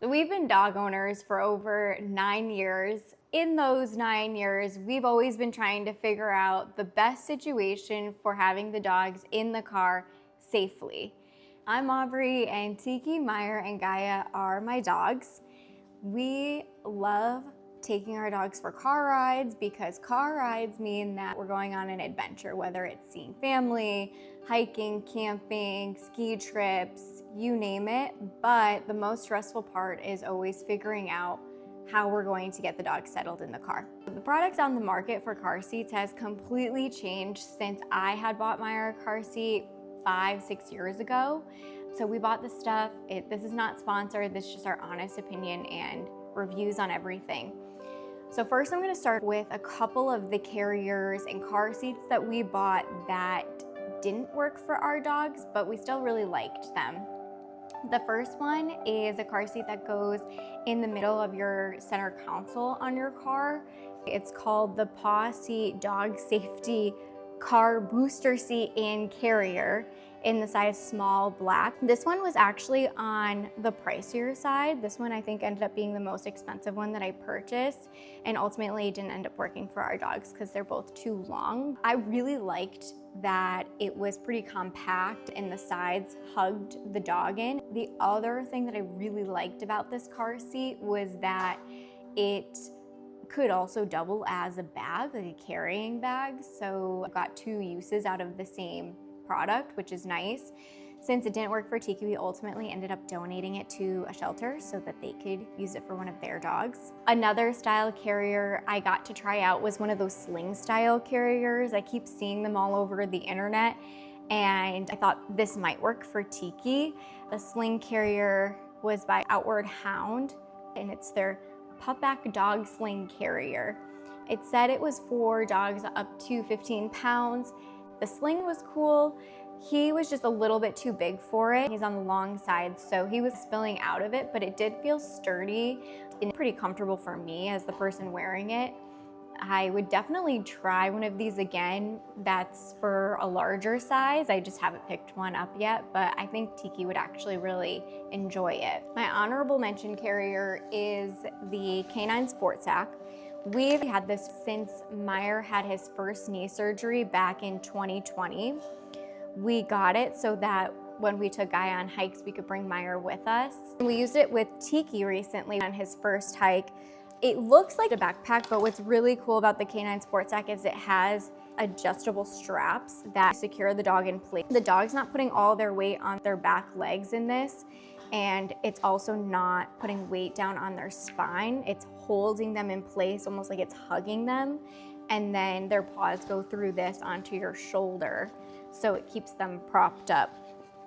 We've been dog owners for over 9 years. In those 9 years, we've always been trying to figure out the best situation for having the dogs in the car safely. I'm Aubrey, and Tiki, Meyer, and Gaia are my dogs. We love taking our dogs for car rides because car rides mean that we're going on an adventure, whether it's seeing family, hiking, camping, ski trips, you name it. But the most stressful part is always figuring out how we're going to get the dog settled in the car. The products on the market for car seats has completely changed since I had bought Meyer a car seat 5-6 years ago. So we bought this stuff. This is not sponsored. This is just our honest opinion and reviews on everything. So first I'm going to start with a couple of the carriers and car seats that we bought that didn't work for our dogs, but we still really liked them. The first one is a car seat that goes in the middle of your center console on your car. It's called the Pawseat Dog Safety Car Booster Seat and Carrier in the size small black. This one was actually on the pricier side. This one I think ended up being the most expensive one that I purchased, and ultimately didn't end up working for our dogs because they're both too long. I really liked that it was pretty compact and the sides hugged the dog in. The other thing that I really liked about this car seat was that it could also double as a bag, like a carrying bag. So I got 2 uses out of the same product, which is nice. Since it didn't work for Tiki, we ultimately ended up donating it to a shelter so that they could use it for one of their dogs. Another style carrier I got to try out was one of those Sling style carriers. I keep seeing them all over the internet, and I thought this might work for Tiki. The Sling carrier was by Hound, and it's their Pupback Dog Sling carrier. It said it was for dogs up to 15 pounds. The Sling was cool. He was just a little bit too big for it. He's on the long side, so he was spilling out of it, but it did feel sturdy and pretty comfortable for me as the person wearing it. I would definitely try one of these again. That's for a larger size. I just haven't picked one up yet, but I think Tiki would actually really enjoy it. My honorable mention carrier is the Canine Sport Sack. We've had this since Meyer had his first knee surgery back in 2020. We got it so that when we took Gaia on hikes, we could bring Meyer with us. We used it with Tiki recently on his first hike. It looks like a backpack, but what's really cool about the Canine Sport Sack is it has adjustable straps that secure the dog in place. The dog's not putting all their weight on their back legs in this, and it's also not putting weight down on their spine. It's holding them in place, almost like it's hugging them, and then their paws go through this onto your shoulder, so it keeps them propped up.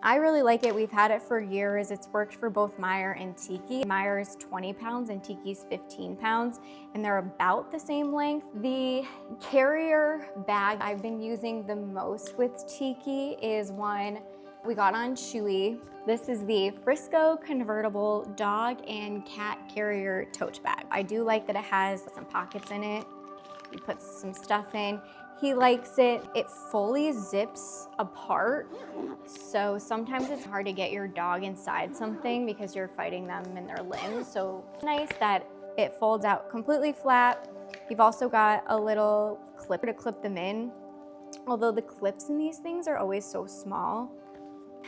I really like it. We've had it for years. It's worked for both Meyer and Tiki. Meyer is 20 pounds and Tiki's 15 pounds, and they're about the same length. The carrier bag I've been using the most with Tiki is one we got on Chewy. This is the Frisco Convertible Dog and Cat Carrier Tote Bag. I do like that it has some pockets in it. You put some stuff in. He likes it. It fully zips apart, so sometimes it's hard to get your dog inside something because you're fighting them in their limbs. So it's nice that it folds out completely flat. You've also got a little clip to clip them in, although the clips in these things are always so small.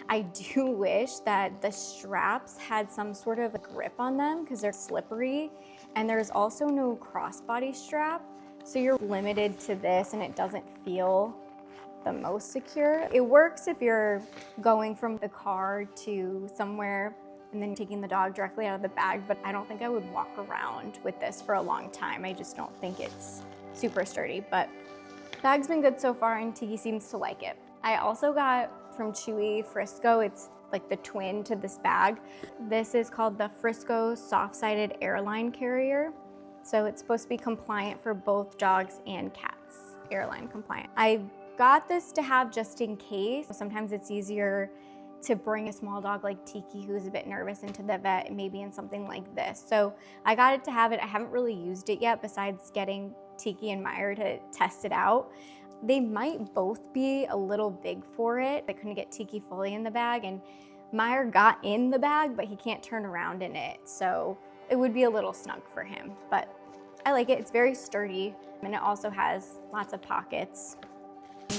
I do wish that the straps had some sort of a grip on them because they're slippery, and there's also no crossbody strap. So you're limited to this, and it doesn't feel the most secure. It works if you're going from the car to somewhere and then taking the dog directly out of the bag, but I don't think I would walk around with this for a long time. I just don't think it's super sturdy, but the bag's been good so far, and Tiki seems to like it. I also got from Chewy Frisco, it's like the twin to this bag. This is called the Frisco Soft-Sided Airline Carrier. So it's supposed to be compliant for both dogs and cats, Airline compliant. I got this to have just in case. Sometimes it's easier to bring a small dog like Tiki, who's a bit nervous, into the vet, maybe in something like this. So I got it to have it. I haven't really used it yet besides getting Tiki and Meyer to test it out. They might both be a little big for it. I couldn't get Tiki fully in the bag, and Meyer got in the bag, but he can't turn around in it. So it would be a little snug for him, but I like it. It's very sturdy, and it also has lots of pockets.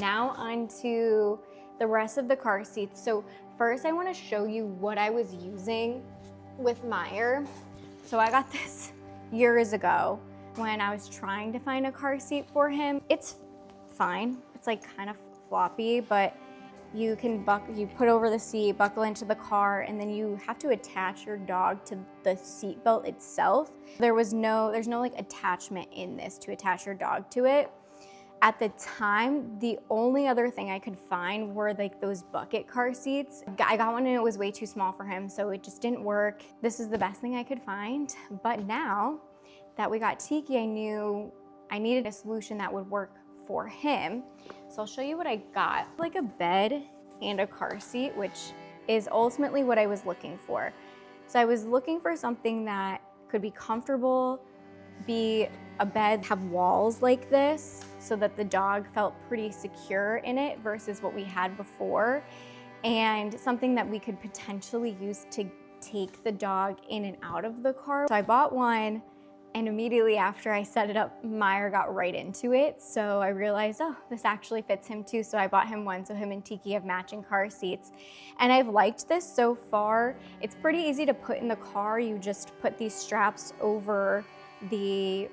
Now onto the rest of the car seats. So first I want to show you what I was using with Meyer. So I got this years ago when I was trying to find a car seat for him. It's fine. It's like kind of floppy, but you can you put over the seat, buckle into the car, and then you have to attach your dog to the seat belt itself. There's no like attachment in this to attach your dog to it. At the time, the only other thing I could find were like those bucket car seats. I got one and it was way too small for him, so it just didn't work. This is the best thing I could find. But now that we got Tiki, I knew I needed a solution that would work for him. So I'll show you what I got. Like a bed and a car seat, which is ultimately what I was looking for. So I was looking for something that could be comfortable, be a bed, have walls like this so that the dog felt pretty secure in it versus what we had before, and something that we could potentially use to take the dog in and out of the car. So I bought one, and immediately after I set it up, Meyer got right into it. So I realized, oh, this actually fits him too. So I bought him one, so him and Tiki have matching car seats. And I've liked this so far. It's pretty easy to put in the car. You just put these straps over the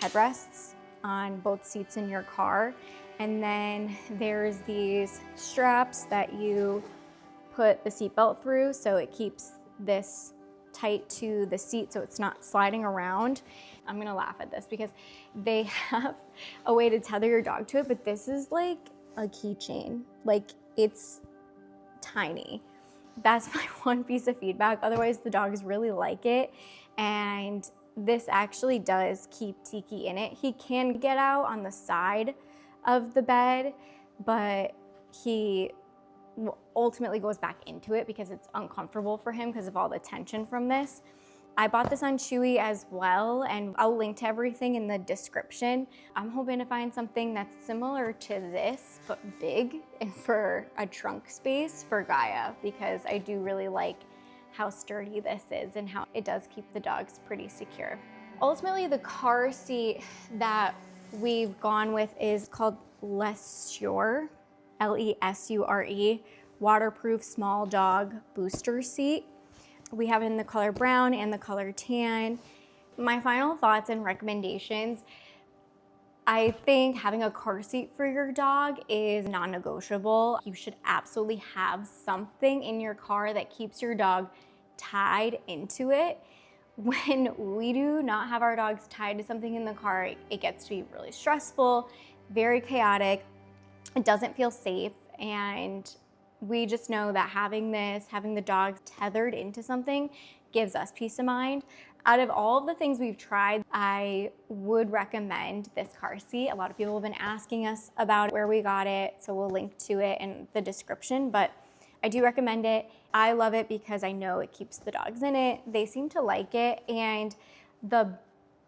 headrests on both seats in your car. And then there's these straps that you put the seatbelt through, so it keeps this tight to the seat so it's not sliding around. I'm gonna laugh at this because they have a way to tether your dog to it, but this is like a keychain. Like, it's tiny. That's my one piece of feedback. Otherwise, the dogs really like it. And this actually does keep Tiki in it. He can get out on the side of the bed, but he ultimately goes back into it because it's uncomfortable for him because of all the tension from this. I bought this on Chewy as well, and I'll link to everything in the description. I'm hoping to find something that's similar to this, but big, and for a trunk space for Gaia, because I do really like how sturdy this is and how it does keep the dogs pretty secure. Ultimately, the car seat that we've gone with is called Lesure, Lesure, waterproof small dog booster seat. We have it in the color brown and the color tan. My final thoughts and recommendations: I think having a car seat for your dog is non-negotiable. You should absolutely have something in your car that keeps your dog tied into it. When we do not have our dogs tied to something in the car, it gets to be really stressful, very chaotic. It doesn't feel safe, and we just know that having the dogs tethered into something gives us peace of mind. Out of all of the things we've tried, I would recommend this car seat. A lot of people have been asking us about where we got it, so we'll link to it in the description, but I do recommend it. I love it because I know it keeps the dogs in it. They seem to like it, and the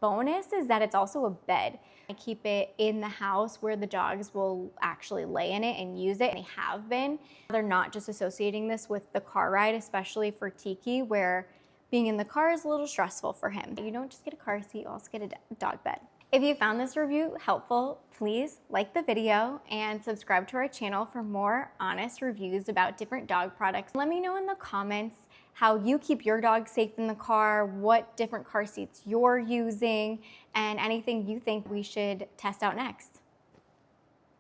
bonus is that it's also a bed. I keep it in the house where the dogs will actually lay in it and use it, and they have been. They're not just associating this with the car ride, especially for Tiki, where being in the car is a little stressful for him. You don't just get a car seat, you also get a dog bed. If you found this review helpful, please like the video and subscribe to our channel for more honest reviews about different dog products. Let me know in the comments how you keep your dog safe in the car, what different car seats you're using, and anything you think we should test out next.